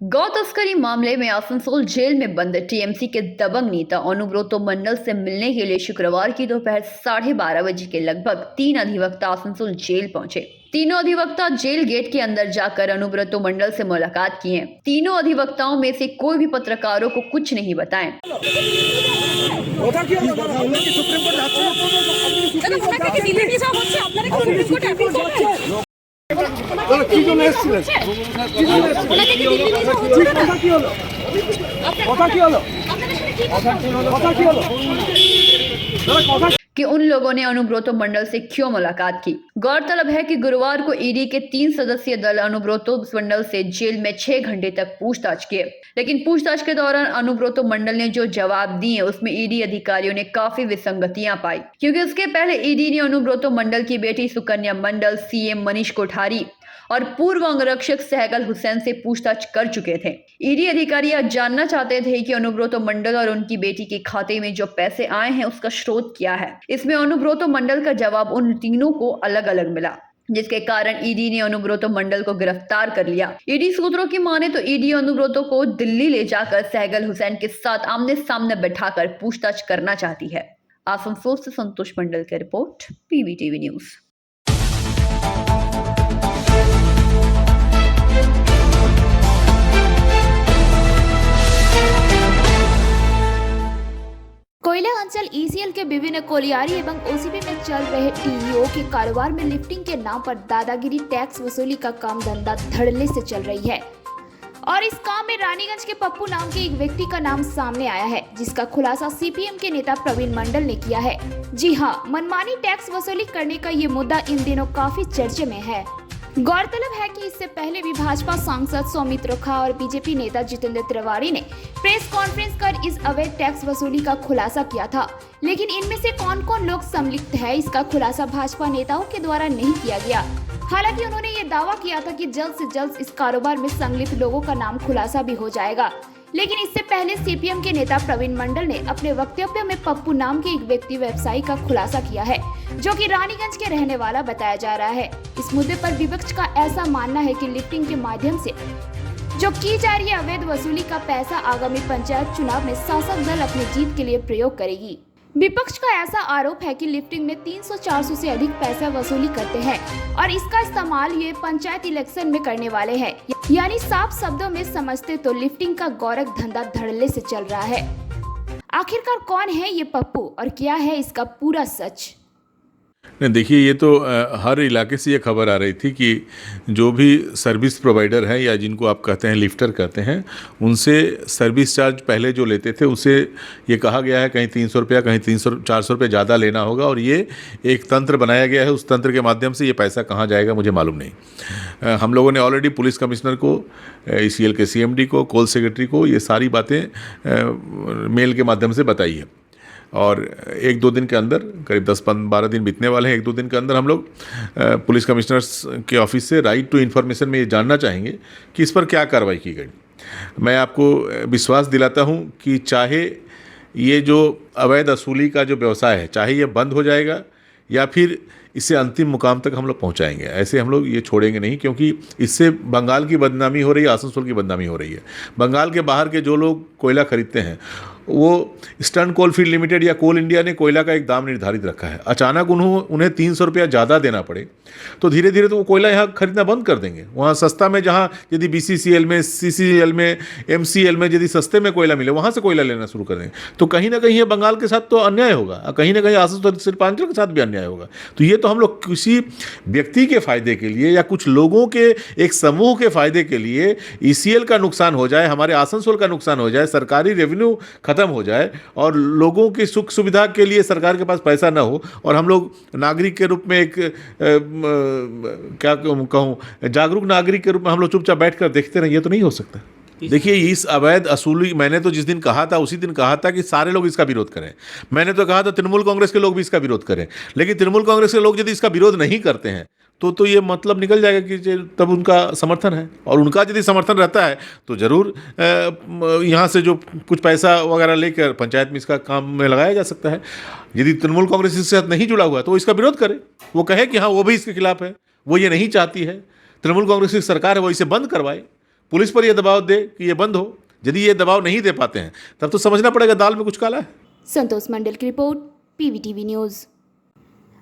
गौ तस्करी मामले में आसनसोल जेल में बंद टीएमसी के दबंग नेता अनुब्रतो मंडल से मिलने के लिए शुक्रवार की दोपहर 12:30 बजे के लगभग 3 अधिवक्ता आसनसोल जेल पहुंचे। तीनों अधिवक्ता जेल गेट के अंदर जाकर अनुब्रतो मंडल से मुलाकात की है। तीनों अधिवक्ताओं में से कोई भी पत्रकारों को कुछ नहीं बताएं। कि उन लोगों ने अनुब्रतो मंडल से क्यों मुलाकात की। गौरतलब है कि गुरुवार को ईडी के 3 सदस्यीय दल अनुब्रतो मंडल से जेल में 6 घंटे तक पूछताछ किए, लेकिन पूछताछ के दौरान अनुब्रतो मंडल ने जो जवाब दिए उसमें ईडी अधिकारियों ने काफी विसंगतियां पाई, क्योंकि उसके पहले ईडी ने अनुब्रतो मंडल की बेटी सुकन्या मंडल, सीएम मनीष कोठारी और पूर्व अंगरक्षक सहगल हुसैन से पूछताछ कर चुके थे। ईडी अधिकारी आज जानना चाहते थे कि अनुब्रतो मंडल और उनकी बेटी के खाते में जो पैसे आए हैं उसका स्रोत क्या है। इसमें अनुब्रतो मंडल का जवाब उन तीनों को अलग अलग मिला, जिसके कारण ईडी ने अनुब्रतो मंडल को गिरफ्तार कर लिया। ईडी सूत्रों की माने तो ईडी अनुब्रतो को दिल्ली ले जाकर सहगल हुसैन के साथ आमने सामने बैठाकर पूछताछ करना चाहती है। आसनसोल से संतोष मंडल की रिपोर्ट, पीवीटीवी न्यूज। कोयला अंचल ईसीएल के विभिन्न कोलियारी एवं ओसीबी में चल रहे टीईओ के कारोबार में लिफ्टिंग के नाम पर दादागिरी टैक्स वसूली का काम धंधा धड़ल्ले से चल रही है और इस काम में रानीगंज के पप्पू नाम के एक व्यक्ति का नाम सामने आया है, जिसका खुलासा सीपीएम के नेता प्रवीण मंडल ने किया है। जी हाँ, मनमानी टैक्स वसूली करने का ये मुद्दा इन दिनों काफी चर्चे में है। गौरतलब है कि इससे पहले भी भाजपा सांसद सौमित्र खा और बीजेपी नेता जितेंद्र तिवारी ने प्रेस कॉन्फ्रेंस कर इस अवैध टैक्स वसूली का खुलासा किया था, लेकिन इनमें से कौन कौन लोग संलिप्त है इसका खुलासा भाजपा नेताओं के द्वारा नहीं किया गया। हालांकि उन्होंने ये दावा किया था कि जल्द से जल्द इस कारोबार में संलिप्त लोगों का नाम खुलासा भी हो जाएगा, लेकिन इससे पहले सीपीएम के नेता प्रवीण मंडल ने अपने वक्तव्य में पप्पू नाम के एक व्यक्ति व्यवसायी का खुलासा किया है, जो कि रानीगंज के रहने वाला बताया जा रहा है। इस मुद्दे पर विपक्ष का ऐसा मानना है कि लिफ्टिंग के माध्यम से जो की जा रही है अवैध वसूली का पैसा आगामी पंचायत चुनाव में शासक दल अपनी जीत के लिए प्रयोग करेगी। विपक्ष का ऐसा आरोप है कि लिफ्टिंग में 300-400 से अधिक पैसा वसूली करते हैं और इसका इस्तेमाल ये पंचायत इलेक्शन में करने वाले हैं। यानी साफ शब्दों में समझते तो लिफ्टिंग का गौरक धंधा धड़ल्ले से चल रहा है। आखिरकार कौन है ये पप्पू और क्या है इसका पूरा सच? नहीं, देखिए, ये तो हर इलाके से ये खबर आ रही थी कि जो भी सर्विस प्रोवाइडर हैं या जिनको आप कहते हैं लिफ्टर कहते हैं, उनसे सर्विस चार्ज पहले जो लेते थे उसे ये कहा गया है कहीं 300 रुपया, कहीं 300-400 रुपये ज़्यादा लेना होगा और ये एक तंत्र बनाया गया है। उस तंत्र के माध्यम से ये पैसा कहाँ जाएगा मुझे मालूम नहीं। हम लोगों ने ऑलरेडी पुलिस कमिश्नर को, ईसीएल के सीएमडी को, कोल सेक्रेटरी को ये सारी बातें मेल के माध्यम से बताई है और 1-2 दिन के अंदर, करीब 10-12 दिन बीतने वाले हैं, 1-2 दिन के अंदर हम लोग पुलिस कमिश्नर्स के ऑफिस से राइट टू इन्फॉर्मेशन में ये जानना चाहेंगे कि इस पर क्या कार्रवाई की गई। मैं आपको विश्वास दिलाता हूँ कि चाहे ये जो अवैध वसूली का जो व्यवसाय है, चाहे ये बंद हो जाएगा या फिर इसे अंतिम मुकाम तक हम लोग पहुंचाएंगे, ऐसे हम लोग ये छोड़ेंगे नहीं, क्योंकि इससे बंगाल की बदनामी हो रही है, आसनसोल की बदनामी हो रही है। बंगाल के बाहर के जो लोग कोयला खरीदते हैं वो ईस्टर्न कोलफील्ड लिमिटेड या कोल इंडिया ने कोयला का एक दाम निर्धारित रखा है। अचानक उन्हें 300 रुपया ज़्यादा देना पड़े तो धीरे धीरे तो वो कोयला यहाँ खरीदना बंद कर देंगे। वहाँ सस्ता में, जहाँ यदि बीसीसीएल में, सीसीएल में, एमसीएल में यदि सस्ते में कोयला मिले वहाँ से कोयला लेना शुरू कर देंगे। तो कहीं ना कहीं ये बंगाल के साथ तो अन्याय होगा, कहीं ना कहीं आसनसोल शिल्पांचल के साथ भी अन्याय होगा। तो ये तो हम लोग किसी व्यक्ति के फ़ायदे के लिए या कुछ लोगों के एक समूह के फ़ायदे के लिए ईसीएल का नुकसान हो जाए, हमारे आसनसोल का नुकसान हो जाए, सरकारी रेवेन्यू खत्म हो जाए और लोगों की सुख सुविधा के लिए सरकार के पास पैसा ना हो और हम लोग नागरिक के रूप में एक क्या कहूँ, जागरूक नागरिक के रूप में हम लोग चुपचाप बैठकर देखते रहे, ये तो नहीं हो सकता। देखिए, इस अवैध वसूली, मैंने तो जिस दिन कहा था उसी दिन कहा था कि सारे लोग इसका विरोध करें। मैंने तो कहा था तृणमूल कांग्रेस के लोग भी इसका विरोध करें, लेकिन तृणमूल कांग्रेस के लोग यदि इसका विरोध नहीं करते हैं तो ये मतलब निकल जाएगा कि तब उनका समर्थन है, और उनका यदि समर्थन रहता है तो ज़रूर यहाँ से जो कुछ पैसा वगैरह लेकर पंचायत में इसका काम में लगाया जा सकता है। यदि तृणमूल कांग्रेस इसके साथ नहीं जुड़ा हुआ है तो वो इसका विरोध करे, वो कहे कि हाँ वो भी इसके खिलाफ है, वो ये नहीं चाहती है, तृणमूल कांग्रेस की सरकार है, वो इसे बंद करवाए, पुलिस पर यह दबाव दे कि ये बंद हो। यदि ये दबाव नहीं दे पाते हैं तब तो समझना पड़ेगा दाल में कुछ काला है। संतोष मंडल की रिपोर्ट, पीवीटीवी न्यूज।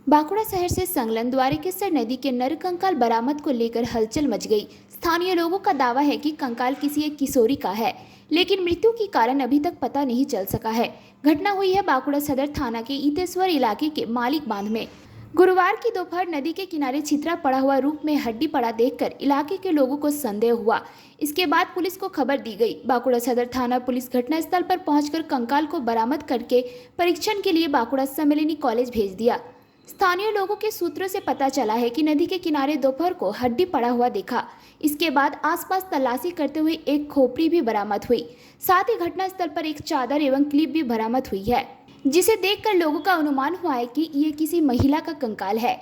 बांकुड़ा शहर से संलग्न द्वारिकेश्वर नदी के नर कंकाल बरामद को लेकर हलचल मच गई। स्थानीय लोगों का दावा है कि कंकाल किसी एक किशोरी का है, लेकिन मृत्यु की कारण अभी तक पता नहीं चल सका है। घटना हुई है बांकुड़ा सदर थाना के ईतेश्वर इलाके के मालिक बांध में। गुरुवार की दोपहर नदी के किनारे छितरा पड़ा हुआ रूप में हड्डी पड़ा देखकर इलाके के लोगों को संदेह हुआ। इसके बाद पुलिस को खबर दी गई। बांकुड़ा सदर थाना पुलिस घटनास्थल पर पहुंचकर कंकाल को बरामद करके परीक्षण के लिए बांकुड़ा सम्मेलनी कॉलेज भेज दिया। स्थानीय लोगों के सूत्रों से पता चला है कि नदी के किनारे दोपहर को हड्डी पड़ा हुआ देखा। इसके बाद आसपास तलाशी करते हुए एक खोपड़ी भी बरामद हुई। साथ ही घटनास्थल पर एक चादर एवं क्लिप भी बरामद हुई है, जिसे देखकर लोगों का अनुमान हुआ है कि ये किसी महिला का कंकाल है।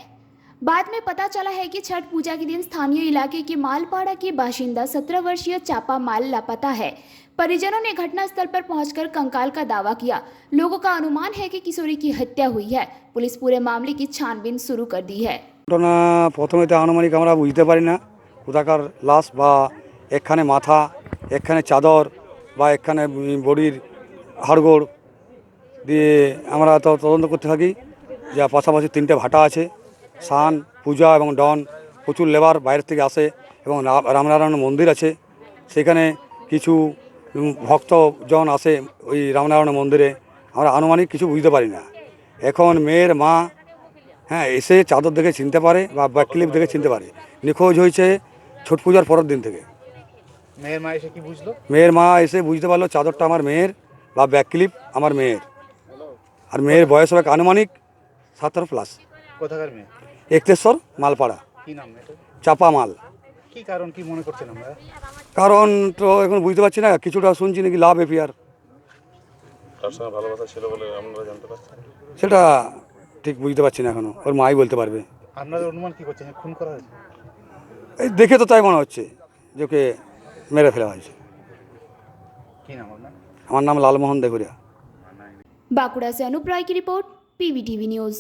बाद में पता चला है कि छठ पूजा के दिन स्थानीय इलाके के मालपाड़ा की बाशिंदा 17 वर्षीय चापा माल लापता है। परिजनों ने घटनास्थल पर पहुंचकर कंकाल का दावा किया। लोगों का अनुमान है कि किशोरी की हत्या हुई है। पुलिस पूरे मामले की छानबीन शुरू कर दी है। ঘটনা প্রথমে তো আনুমানিক আমরা বুঝতে পারি না কোথাকার লাশ বা একখানে মাথা, একখানে চাদর বা একখানে বডির হাড়গোড় দিয়ে আমরা তো তদন্ত করতে থাকি। যা পাশাপাশি 3টে ভাটা আছে, সান, পূজা এবং ডন, প্রচুর লেবার বাইরে থেকে আসে এবং রামনারায়ণ মন্দির আছে, সেখানে কিছু ভক্তজন আসে ওই রামনারায়ণ মন্দিরে। আমরা আনুমানিক কিছু বুঝতে পারি না। এখন মেয়ের মা এসে চাদর দেখে চিনতে পারে বা ব্যাকক্লিপ দেখে চিনতে পারে। নিখোঁজ হয়েছে ছট পূজার পরের দিন থেকে। মেয়ের মা এসে কি বুঝলো? মেয়ের মা এসে বুঝতে পারলো চাদরটা আমার মেয়ের বা ব্যাকক্লিপ আমার মেয়ের। আর মেয়ের বয়স হবে আনুমানিক 17+। কোথাকার মেয়ে? একতেশ্বর মালপাড়া, কি নাম এটা? চাপা মাল। কি কারণ কি মনে করছেন আমরা? কারণ তো এখন বুঝতে পারছি না, কিছুটা শুনছি নাকি লাভ এফিয়ার। তার সঙ্গে ভালোবাসা ছিল বলে আমরা জানতে পারছি, সেটা ঠিক বুঝতে পারছি না এখনো, ওর মাই বলতে পারবে। আপনাদের অনুমান কি করছেন খুন করা হয়েছে? এই দেখে তো তাই মনে হচ্ছে যে ওকে মেরে ফেলা হয়েছে। কি নাম আপনার? আমার নাম লালমোহন দেগুরিয়া। बांकुड़ा से अनूप राय की रिपोर्ट, पीवीटीवी न्यूज।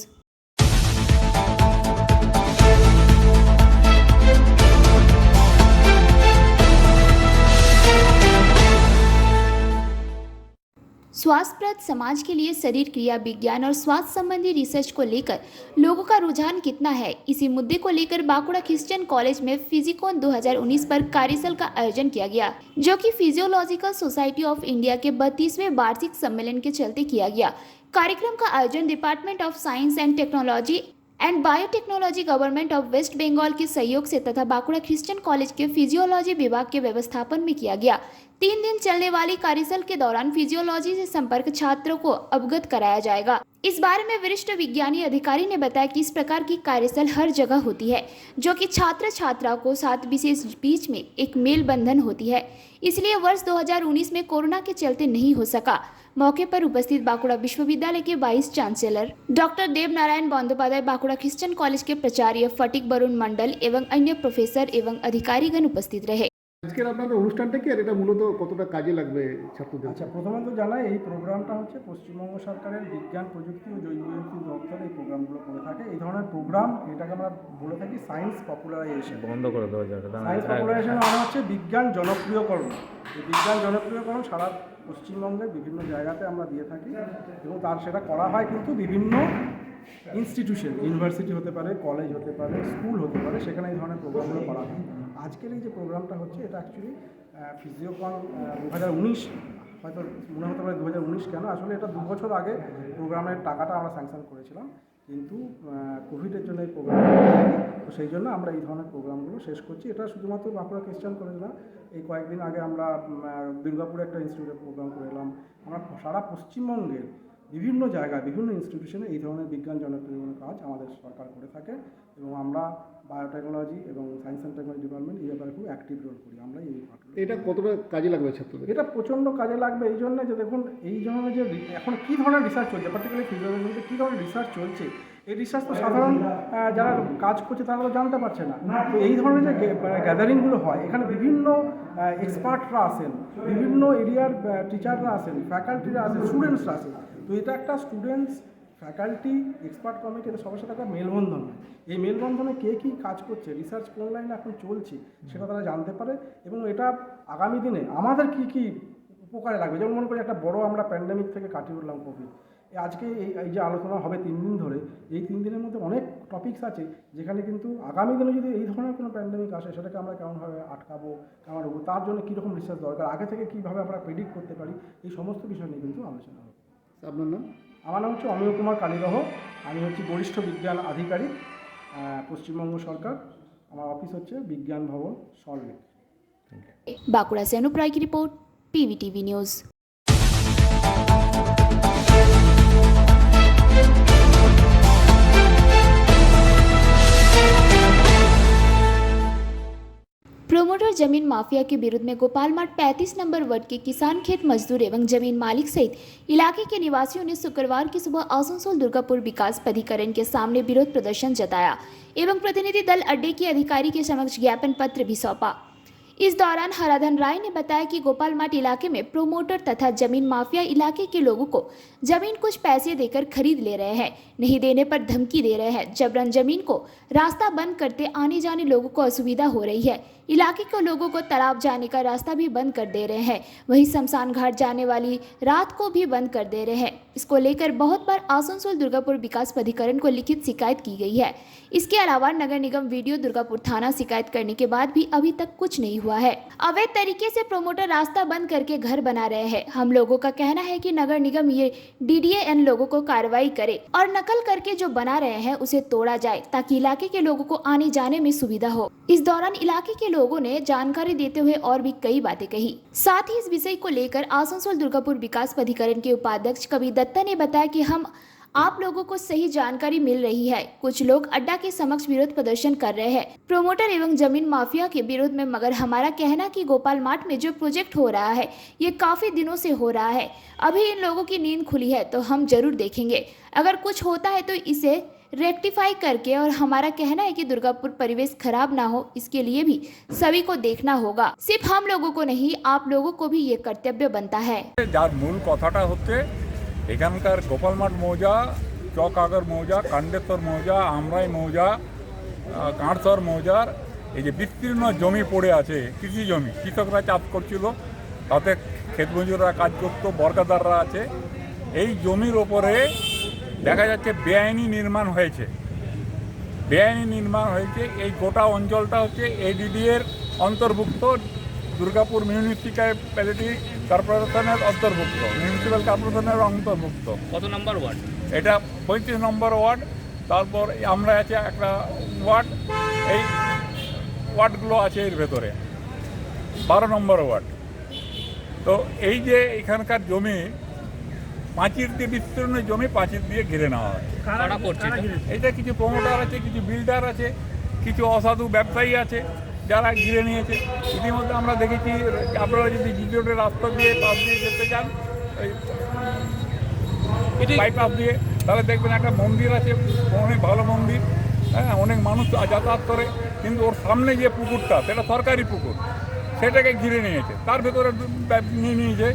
स्वास्थ्यप्रद समाज के लिए शरीर क्रिया विज्ञान और स्वास्थ्य संबंधी रिसर्च को लेकर लोगों का रुझान कितना है, इसी मुद्दे को लेकर बांकुड़ा क्रिश्चियन कॉलेज में फिजिकॉन 2019 पर कार्यशाला का आयोजन किया गया, जो कि फिजियोलॉजिकल सोसाइटी ऑफ इंडिया के 32वें वार्षिक सम्मेलन के चलते किया गया। कार्यक्रम का आयोजन department of science and technology and biotechnology government of West Bengal के सहयोग से तथा बांकुड़ा क्रिश्चियन कॉलेज के फिजियोलॉजी विभाग के व्यवस्थापन में किया गया। 3 दिन चलने वाली कार्यशाला के दौरान फिजियोलॉजी से संपर्क छात्रों को अवगत कराया जाएगा। इस बारे में वरिष्ठ विज्ञानी अधिकारी ने बताया कि इस प्रकार की कार्यशाला हर जगह होती है, जो कि छात्र छात्राओं को साथ विशेष बीच में एक मेल बंधन होती है, इसलिए वर्ष 2019 में कोरोना के चलते नहीं हो सका। मौके पर उपस्थित बांकुड़ा विश्वविद्यालय के वाइस चांसलर डॉक्टर देव नारायण बंदोपाध्याय, बांकुड़ा क्रिश्चियन कॉलेज के प्राचार्य फटिक बरुण मंडल एवं अन्य प्रोफेसर एवं अधिकारीगण उपस्थित रहे। আজকের আপনাদের অনুষ্ঠানটা কি আর এটা মূলত কতটা কাজে লাগবে ছাত্রদের? আচ্ছা, প্রথমত জানাই এই প্রোগ্রামটা হচ্ছে পশ্চিমবঙ্গ সরকারের বিজ্ঞান প্রযুক্তি ও জৈব বৈচিত্র্য দপ্তর এই প্রোগ্রামগুলো করে থাকে। এই ধরনের প্রোগ্রাম, এটাকে আমরা বলে থাকি সায়েন্স পপুলারাইজেশন। বন্ধ করে দেওয়া যাবে। সায়েন্স পপুলারাইজেশন মানে হচ্ছে বিজ্ঞান জনপ্রিয়করণ। এই বিজ্ঞান জনপ্রিয়করণ সারা পশ্চিমবঙ্গের বিভিন্ন জায়গাতে আমরা দিয়ে থাকি এবং তার সেটা করা হয় কিন্তু বিভিন্ন ইনস্টিটিউশন, ইউনিভার্সিটি হতে পারে, কলেজ হতে পারে, স্কুল হতে পারে, সেখানে এই ধরনের প্রোগ্রামগুলো করা হয়। আজকের এই যে প্রোগ্রামটা হচ্ছে এটা অ্যাকচুয়ালি ফিজিওকন 2019, হয়তো মনে হতে পারে 2019 কেন, আসলে এটা 2 বছর আগে প্রোগ্রামের টাকাটা আমরা স্যাংশন করেছিলাম, কিন্তু কোভিডের জন্য এই প্রোগ্রাম, তো সেই জন্য আমরা এই ধরনের প্রোগ্রামগুলো শেষ করছি। এটা শুধুমাত্র বাঁকুড়া ক্রিশ্চিয়ান কলেজ না, এই কয়েকদিন আগে আমরা দুর্গাপুরে একটা ইনস্টিটিউটে প্রোগ্রাম করে এলাম। আমরা সারা পশ্চিমবঙ্গের বিভিন্ন জায়গায় বিভিন্ন ইনস্টিটিউশনে এই ধরনের বিজ্ঞান জনপ্রিয়করণের কাজ আমাদের সরকার করে থাকে এবং আমরা বায়োটেকনোলজি এবং সায়েন্স অ্যান্ড টেকনোলজি ডিপার্টমেন্ট এই ব্যাপারে খুব অ্যাক্টিভ রোল করি আমরা। এই এটা কতটা কাজে লাগবে ছাত্রদের? এটা প্রচণ্ড কাজে লাগবে এই জন্য যে দেখুন এই ধরনের যে এখন কী ধরনের রিসার্চ চলছে, পার্টিকুলারলি ফিজিওলজিতে কী ধরনের রিসার্চ চলছে, এই রিসার্চ তো সাধারণ যারা কাজ করছে তারা তো জানতে পারছে না। তো এই ধরনের যে গ্যাদারিংগুলো হয়, এখানে বিভিন্ন এক্সপার্টরা আসেন, বিভিন্ন এরিয়ার টিচাররা আসেন, ফ্যাকাল্টিরা আসেন, স্টুডেন্টসরা আসেন। তো এটা একটা স্টুডেন্টস ফ্যাকাল্টি এক্সপার্ট কমিটি এটা সবার সাথে একটা মেলবন্ধন হয়। এই মেলবন্ধনে কে কী কাজ করছে, রিসার্চ কোন লাইনে এখন চলছে সেটা তারা জানতে পারে, এবং এটা আগামী দিনে আমাদের কী কী উপকারে লাগবে। যেমন মনে করি একটা বড় আমরা প্যান্ডেমিক থেকে কাটিয়ে উঠলাম কোভিড, আজকে এই যে আলোচনা হবে 3 দিন ধরে, এই 3 দিনের মধ্যে অনেক টপিকস আছে যেখানে কিন্তু আগামী দিনে যদি এই ধরনের কোনো প্যান্ডেমিক আসে সেটাকে আমরা কেমনভাবে আটকাবো, কেমন রোবো, তার জন্য কীরকম রিসার্চ দরকার, আগে থেকে কীভাবে আমরা প্রেডিক্ট করতে পারি, এই সমস্ত বিষয় নিয়ে কিন্তু আলোচনা হবে। আপনার নাম? আমার নাম হচ্ছে অমিয় কুমার কালীরহ, আমি হচ্ছি বরিষ্ঠ বিজ্ঞান আধিকারিক পশ্চিমবঙ্গ সরকার। আমার অফিস হচ্ছে বিজ্ঞান ভবন, সল্টলেক। बांकुड़ा से अनुप राय की रिपोर्ट, PVTV न्यूज़। प्रोमोटर जमीन माफिया के विरुद्ध में गोपाल मार्ट 35 नंबर वार्ड के किसान, खेत मजदूर एवं जमीन मालिक सहित इलाके के निवासियों ने शुक्रवार की सुबह आसनसोल दुर्गापुर विकास प्राधिकरण के सामने विरोध प्रदर्शन जताया एवं प्रतिनिधि दल अड्डे के अधिकारी के समक्ष ज्ञापन पत्र भी सौंपा। इस दौरान हराधन राय ने बताया कि गोपाल मार्ट इलाके में प्रोमोटर तथा जमीन माफिया इलाके के लोगों को जमीन कुछ पैसे देकर खरीद ले रहे हैं, नहीं देने पर धमकी दे रहे हैं, जबरन जमीन को रास्ता बंद करते आने जाने लोगों को असुविधा हो रही है। इलाके के लोगों को तालाब जाने का रास्ता भी बंद कर दे रहे हैं, वहीं शमशान घाट जाने वाली रात को भी बंद कर दे रहे हैं। इसको लेकर बहुत बार आसनसोल दुर्गापुर विकास प्राधिकरण को लिखित शिकायत की गई है। इसके अलावा नगर निगम वीडियो दुर्गापुर थाना शिकायत करने के बाद भी अभी तक कुछ नहीं हुआ है। अवैध तरीके से प्रोमोटर रास्ता बंद करके घर बना रहे हैं। हम लोगों का कहना है कि नगर निगम ये DDA लोगों को कार्रवाई करे और नकल करके जो बना रहे हैं उसे तोड़ा जाए ताकि इलाके के लोगों को आने जाने में सुविधा हो। इस दौरान इलाके के लोगों ने जानकारी देते हुए और भी कई बातें कही। साथ ही इस विषय को लेकर आसनसोल दुर्गापुर विकास प्राधिकरण के उपाध्यक्ष कवि दत्ता ने बताया कि हम आप लोगों को सही जानकारी मिल रही है। कुछ लोग अड्डा के समक्ष विरोध प्रदर्शन कर रहे हैं प्रोमोटर एवं जमीन माफिया के विरोध में, मगर हमारा कहना कि गोपाल मार्ट में जो प्रोजेक्ट हो रहा है ये काफी दिनों से हो रहा है। अभी इन लोगों की नींद खुली है तो हम जरूर देखेंगे, अगर कुछ होता है तो इसे रेक्टिफाई करके। और हमारा कहना है कि दुर्गापुर परिवेश खराब ना हो, इसके लिए भी सभी को देखना होगा। सिर्फ हम लोगों को नहीं, आप लोगों को भी ये कर्तव्य बनता है। যার মূল কথাটা হচ্ছে এখানকার গোপালমাঠ মৌজা, চকআগর মৌজা, কান্ডেশ্বর মৌজা, আমরাই মৌজা, কাঁড়সর মৌজার এই যে বিস্তীর্ণ জমি পড়ে আছে, কৃষি জমি, কৃষকরা চাষ করছিল, তাতে ক্ষেত মজুররা কাজ করতো, বর্গাদাররা আছে। এই জমির ওপরে দেখা যাচ্ছে বেআইনি নির্মাণ হয়েছে। এই গোটা অঞ্চলটা হচ্ছে ADDA-র অন্তর্ভুক্ত, দুর্গাপুর মিউনিসিপ্যালিটি কর্পোরেশনের অন্তর্ভুক্ত, মিউনিসিপ্যাল কর্পোরেশনের অন্তর্ভুক্ত। কত নম্বর ওয়ার্ড এটা? 35 নম্বর ওয়ার্ড। তারপর আমরা আছে একটা ওয়ার্ড, এই ওয়ার্ডগুলো আছে এর ভেতরে 12 নম্বর ওয়ার্ড। তো এই যে এখানকার জমি পাঁচির দিয়ে বিস্তীর্ণ জমি, পাঁচির দিয়ে ঘিরে নেওয়া হয়। কারা করছে এটা কিছু প্রমোটার আছে, কিছু বিল্ডার আছে, কিছু অসাধু ব্যবসায়ী আছে যারা ঘিরে নিয়েছে। ইতিমধ্যে আমরা দেখেছি, আপনারা যদি জিজোটের রাস্তা দিয়ে পাশ দিয়ে যেতে চান, বাইপাস দিয়ে, তাহলে দেখবেন একটা মন্দির আছে, অনেক ভালো মন্দির, হ্যাঁ, অনেক মানুষ যাতায়াত করে, কিন্তু ওর সামনে যে পুকুরটা সেটা সরকারি পুকুর, সেটাকে ঘিরে নিয়েছে, তার ভেতরে নিয়ে নিয়েছে।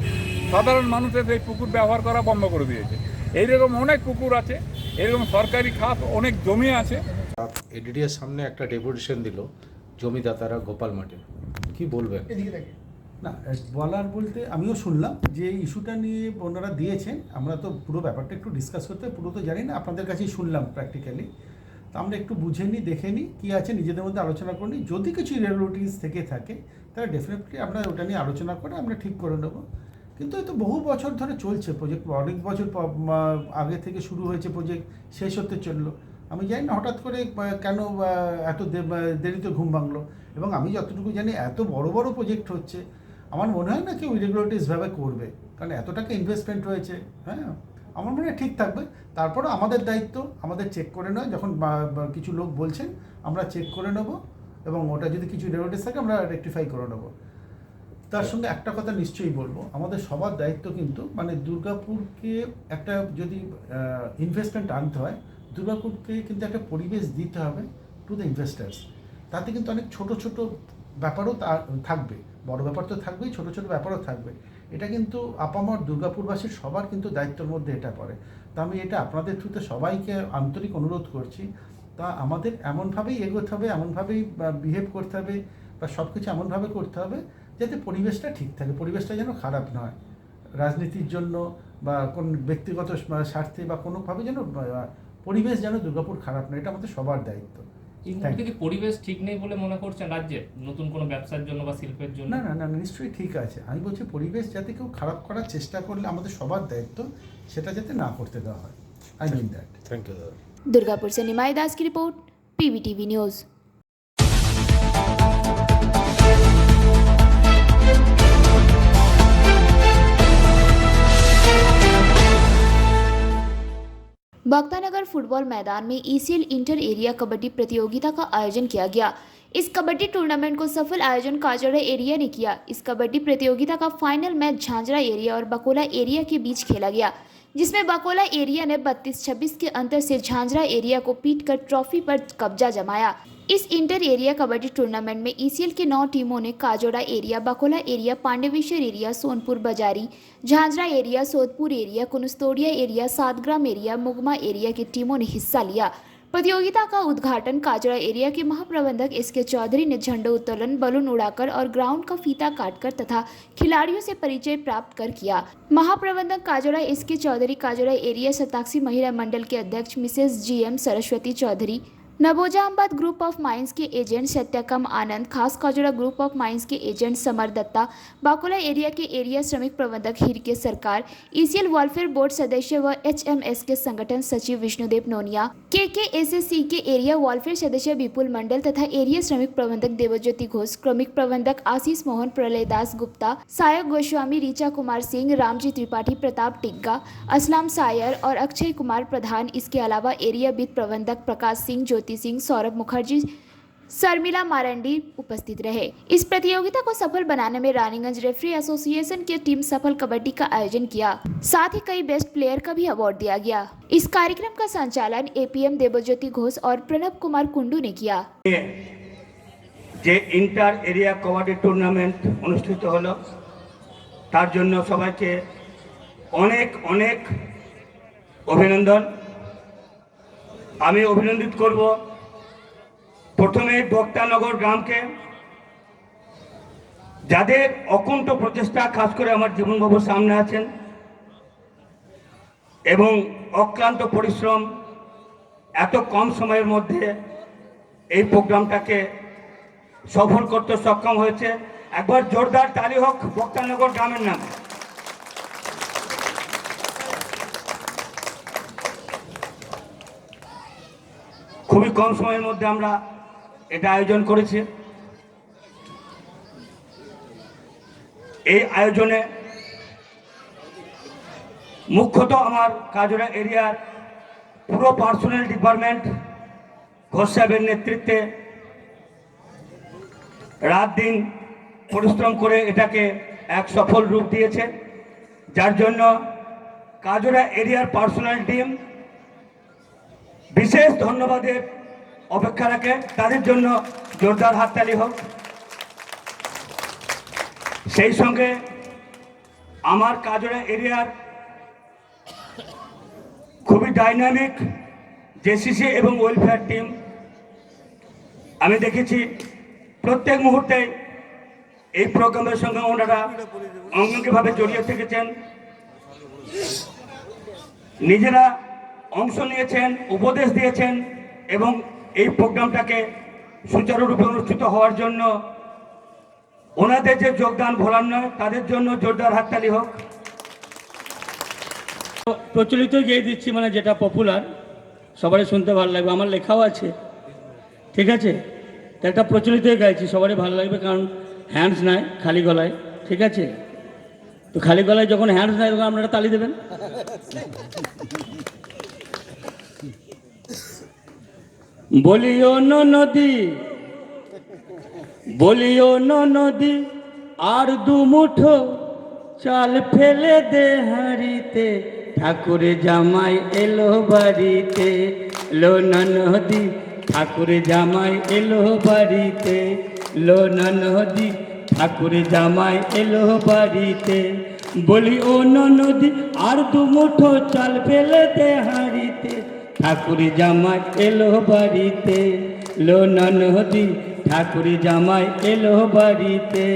সাধারণ মানুষের সেই পুকুর ব্যবহার করা বন্ধ করে দিয়েছে। এইরকম অনেক পুকুর আছে, এরকম সরকারি খাত অনেক জমি আছে। ADDA-র সামনে একটা ডেপুটেশন দিল জমিদাতারা গোপাল মাঠে, কি বলবেন? না, বলার বলতে আমিও শুনলাম যে এই ইস্যুটা নিয়ে ওনারা দিয়েছেন। আমরা তো পুরো ব্যাপারটা একটু ডিসকাস করতে পুরো তো জানি না, আপনাদের কাছেই শুনলাম প্র্যাকটিক্যালি। তো আমরা একটু বুঝে নিই, দেখে নিই কী আছে, নিজেদের মধ্যে আলোচনা করে নিই। যদি কিছু ইরেগুলারিটিস থেকে থাকে তাহলে ডেফিনেটলি আমরা ওটা নিয়ে আলোচনা করে আমরা ঠিক করে নেবো। কিন্তু এই তো বহু বছর ধরে চলছে প্রজেক্ট, অনেক বছর আগে থেকে শুরু হয়েছে প্রজেক্ট, শেষ হতে চললো। আমি জানি না হঠাৎ করে কেন এত দেরিতে ঘুম ভাঙলো। এবং আমি যতটুকু জানি এত বড় বড় প্রজেক্ট হচ্ছে, আমার মনে হয় না কেউ ইরেগুলারিটিসভাবে করবে, কারণ এত টাকা ইনভেস্টমেন্ট হয়েছে। হ্যাঁ, আমার মনে হয় ঠিক থাকবে। তারপরও আমাদের দায়িত্ব, আমাদের চেক করে নেওয়া। যখন কিছু লোক বলছেন আমরা চেক করে নেব, এবং ওটা যদি কিছু ইরেগুলারিটিস থাকে আমরা রেকটিফাই করে নেব। তার সঙ্গে একটা কথা নিশ্চয়ই বলবো, আমাদের সবার দায়িত্ব কিন্তু, মানে দুর্গাপুরকে একটা যদি ইনভেস্টমেন্ট আনতে হয়, দুর্গাপুরকে কিন্তু একটা পরিবেশ দিতে হবে টু দ্য ইনভেস্টার্স। তাতে কিন্তু অনেক ছোট ছোট ব্যাপারও থাকবে, বড় ব্যাপার তো থাকবেই, ছোট ছোট ব্যাপারও থাকবে। এটা কিন্তু আপামর দুর্গাপুরবাসীর সবার কিন্তু দায়িত্বের মধ্যে এটা পড়ে। তা আমি এটা আপনাদের থ্রুতে সবাইকে আন্তরিক অনুরোধ করছি, তা আমাদের এমনভাবেই এগোতে হবে, এমনভাবেই বিহেভ করতে হবে, বা সব কিছু এমনভাবে করতে হবে যাতে পরিবেশটা ঠিক থাকে, পরিবেশটা যেন খারাপ নয় রাজনীতির জন্য বা কোন ব্যক্তিগত স্বার্থে বা কোনোভাবে যেন পরিবেশ যেন দুর্গাপুর খারাপ নয়, এটা আমাদের সবার দায়িত্ব। এই মুহূর্তে কি পরিবেশ ঠিক নেই বলে মনে করছেন রাজ্যে, নতুন কোনো ব্যবসার জন্য বা শিল্পের জন্য? না না না, নিশ্চয়ই ঠিক আছে। আমি বলছি পরিবেশ যাতে কেউ খারাপ করার চেষ্টা করলে আমাদের সবার দায়িত্ব সেটা যাতে না করতে দেওয়া হয়। I mean that. Thank you দাদা। दुर्गापुर से निमाई दास की रिपोर्ट, पीवीटीवी न्यूज़। भक्तानगर फुटबॉल मैदान में ईसीएल इंटर एरिया कबड्डी प्रतियोगिता का आयोजन किया गया। इस कबड्डी टूर्नामेंट को सफल आयोजन काजड़ा एरिया ने किया। इस कबड्डी प्रतियोगिता का फाइनल मैच झांझरा एरिया और बकोला एरिया के बीच खेला गया, जिसमें बकोला एरिया ने 32-26 के अंतर से झांझरा एरिया को पीटकर ट्रॉफी पर कब्जा जमाया। इस इंटर एरिया कबड्डी टूर्नामेंट में ईसीएल के 9 टीमों ने Kajora area, Bakola area, Pandaveswar area, Sonepur Bazari, Jhanjra area, Sodepur area, Kunustoria area, Satgram area, Mugma area की टीमों ने हिस्सा लिया। प्रतियोगिता का उद्घाटन काजड़ा एरिया के महाप्रबंधक एसके चौधरी ने झंडा उत्तोलन, बलून उड़ाकर और ग्राउंड का फीता काटकर तथा खिलाड़ियों से परिचय प्राप्त कर किया। महाप्रबंधक काजड़ा एसके चौधरी, काजड़ा एरिया शताक्षी महिला मंडल के अध्यक्ष मिसेस जीएम सरस्वती चौधरी, नवोजामबाद ग्रुप ऑफ माइंस के agent Satyakam Anand, Khas Kajora group of mines के एजेंट समर दत्ता, बाकुला एरिया के एरिया श्रमिक प्रबंधक हिरके सरकार, ईसीएल वेलफेयर बोर्ड सदस्य व एचएमएस के संगठन सचिव विष्णुदेव नोनिया, केकेएसएससी के एरिया वेलफेयर सदस्य विपुल मंडल तथा एरिया श्रमिक प्रबंधक देवज्योति घोष, क्रमिक प्रबंधक आशीष मोहन, प्रलयदास गुप्ता, सायक गोस्वामी, रीचा कुमार सिंह, रामजी त्रिपाठी, प्रताप टिग्गा, असलाम सायर और अक्षय कुमार प्रधान। इसके अलावा एरिया वित्त प्रबंधक प्रकाश सिंह, ज्योति सिंह, सौरभ मुखर्जी, शर्मिला मारंडी उपस्थित रहे। इस प्रतियोगिता को सफल बनाने में रानीगंज रेफरी एसोसिएशन की टीम सफल कबड्डी का आयोजन किया, साथ ही कई बेस्ट प्लेयर का भी अवार्ड दिया गया। इस कार्यक्रम का संचालन एपीएम देवज्योति घोष और प्रणब कुमार कुंडू ने किया। যে ইন্টার এরিয়া কবাডি টুর্নামেন্ট অনুষ্ঠিত হলো তার জন্য সবাইকে অনেক অনেক অভিনন্দন। আমি অভিনন্দিত করব প্রথমে ভক্তানগর গ্রামকে, যাদের অকুণ্ঠ প্রচেষ্টা, খাস করে আমার জীবনবাবুর সামনে আছেন, এবং অক্লান্ত পরিশ্রম এত কম সময়ের মধ্যে এই প্রোগ্রামটাকে সফল করতে সক্ষম হয়েছে। একবার জোরদার তালি হোক ভক্তানগর গ্রামের নামে। খুবই কম সময়ের মধ্যে আমরা এটা আয়োজন করেছি। এই আয়োজনে মুখ্যত আমার কাজরা এরিয়ার পুরো পার্সোনাল ডিপার্টমেন্ট ঘোষ সাহেবের নেতৃত্বে রাত দিন পরিশ্রম করে এটাকে এক সফল রূপ দিয়েছে, যার জন্য কাজরা এরিয়ার পার্সোনাল টিম বিশেষ ধন্যবাদের অপেক্ষা রাখে। তাদের জন্য জোরদার হাততালি হোক। সেই সঙ্গে আমার কাজরা এরিয়ার খুবই ডাইনামিক জেসিসি এবং ওয়েলফেয়ার টিম, আমি দেখেছি প্রত্যেক মুহূর্তে এই প্রোগ্রামের সঙ্গে ওনারা অঙ্গিভাবে জড়িয়ে থেকেছেন, নিজেরা অংশ নিয়েছেন, উপদেশ দিয়েছেন এবং এই প্রোগ্রামটাকে সুচারুরূপে অনুষ্ঠিত হওয়ার জন্য ওনাদের যে যোগদান ভোলার নয়, তাদের জন্য জোরদার হাততালি হোক। প্রচলিত গিয়ে দিচ্ছি, মানে যেটা পপুলার সবারই শুনতে ভালো লাগবে, আমার লেখাও আছে, ঠিক আছে? তো একটা প্রচলিত গাইছি, সবারই ভালো লাগবে, কারণ হ্যান্ডস নাই, খালি গলায়, ঠিক আছে? তো খালি গলায় যখন হ্যান্ডস নাই তখন আপনারা তালি দেবেন। বলিও নদী, বলিও নদী, আর দু মুঠো চাল ফেলে দে হাঁড়িতে, ঠাকুরে জামাই এলো বাড়িতে, লো নদী, ঠাকুরে জামাই এলো বাড়িতে, লো নদী, ঠাকুর জামাই এলো বাড়িতে, বলি ও ননদি আর দু মুঠো চাল ফেলে দে হাঁড়িতে, ঠাকুর জামাই এলো বাড়িতে, লো ননদি ঠাকুর জামাই এলো বাড়িতে।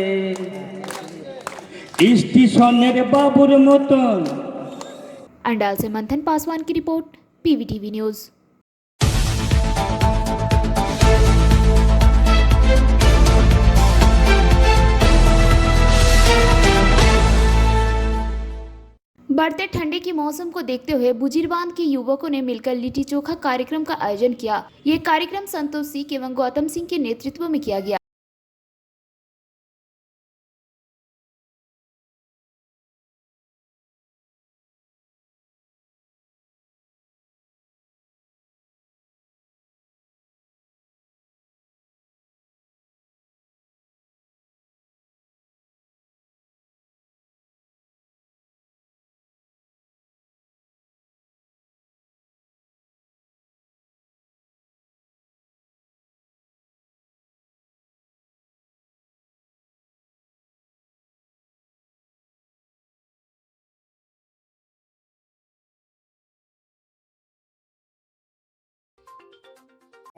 স্টেশনের বাবুর মতন। अंडाल से मंथन पासवान की रिपोर्ट, पीवीटीवी न्यूज़। बढ़ते ठंडे की मौसम को देखते हुए बुजीरबांध के युवकों ने मिलकर लिट्टी चोखा कार्यक्रम का आयोजन किया। ये कार्यक्रम संतोष सिंह एवं गौतम सिंह के नेतृत्व में किया गया।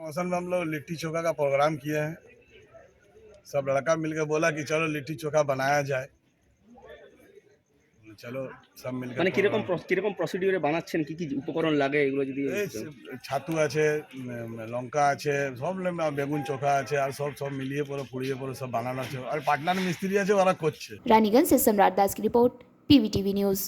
मौसम में हम लोग लिट्टी चोखा का प्रोग्राम किए हैं। सब लड़का मिलकर बोला कि चलो लिट्टी चोखा बनाया जाए, चलो सब मिलकर। মানে কিরকম প্রসিডিউরে বানাচ্ছেন, কি কি উপকরণ লাগে এগুলো যদি? ছাতু আছে, লঙ্কা আছে, সব বেগুন চোখা আছে, আর সব মিলিয়ে পরে পুড়িয়ে পরে সব বানানো আছে। আর পাটনার মিস্ত্রি আছে, ওরা করছে। रानीगंज से सम्राट दास की रिपोर्ट, पीवीटीवी न्यूज़।